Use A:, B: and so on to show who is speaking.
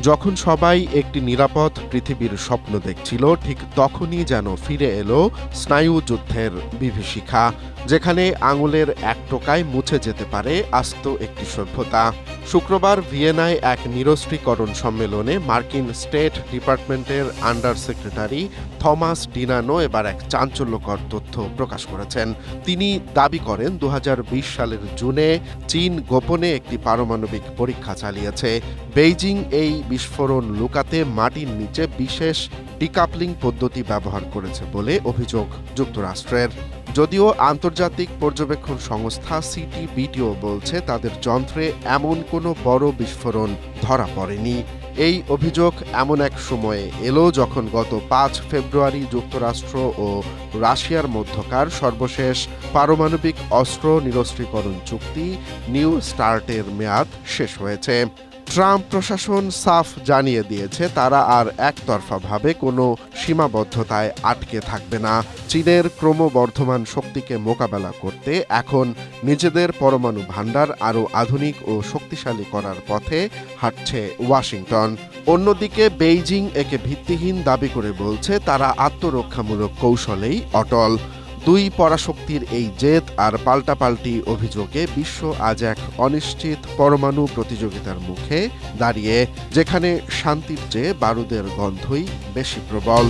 A: যখন সবাই একটি নিরাপদ পৃথিবীর স্বপ্ন দেখছিল, ঠিক তখনই যেন ফিরে এলো স্নায়ুযুদ্ধের বিভীষিকা, যেখানে আঙুলের এক টোকায় মুছে যেতে পারে আস্ত একটি সভ্যতা। শুক্রবার ভিয়েনায় এক নিরস্ত্রীকরণ সম্মেলনে মার্কিন স্টেট ডিপার্টমেন্টের আন্ডার সেক্রেটারি থমাস ডিনানো এবার এক চাঞ্চল্যকর তথ্য প্রকাশ করেছেন। তিনি দাবি করেন ২০২০ সালের জুনে চীন গোপনে একটি পারমাণবিক পরীক্ষা চালিয়েছে। বেইজিং এই বিস্ফোরণ লুকাতে মাটির নিচে বিশেষ ডিকাপলিং পদ্ধতি ব্যবহার করেছে বলে অভিযোগ যুক্তরাষ্ট্রের। যদিও আন্তর্জাতিক পর্যবেক্ষণ সংস্থা সিটিবিটিও বলছে তাদের যন্ত্রে এমন কোনো বড় বিস্ফোরণ ধরা পড়েনি। এই অভিযোগ এমন এক সময়ে এলো যখন গত ৫ ফেব্রুয়ারি যুক্তরাষ্ট্র ও রাশিয়ার মধ্যকার সর্বশেষ পারমাণবিক অস্ত্র নিরস্ত্রীকরণ চুক্তি নিউ স্টার্টের মেয়াদ শেষ হয়েছে। ট্রাম্প প্রশাসন সাফ জানিয়ে দিয়েছে তারা আর একতরফাভাবে কোনো সীমাবদ্ধতায় আটকে থাকবে না। চীনের ক্রমবর্ধমান শক্তিকে মোকাবেলা করতে এখন নিজেদের পরমাণু ভাণ্ডার আরও আধুনিক ও শক্তিশালী করার পথে হাঁটছে ওয়াশিংটন। অন্যদিকে বেইজিং একে ভিত্তিহীন দাবি করে বলছে তারা আত্মরক্ষামূলক কৌশলেই অটল। দুই পরাশক্তির এই জেদ আর পাল্টাপাল্টি অভিযোগে বিশ্ব আজ এক অনিশ্চিত পরমাণু প্রতিযোগিতার মুখে দাঁড়িয়ে, যেখানে শান্তির চেয়ে বারুদের গন্ধই বেশি প্রবল।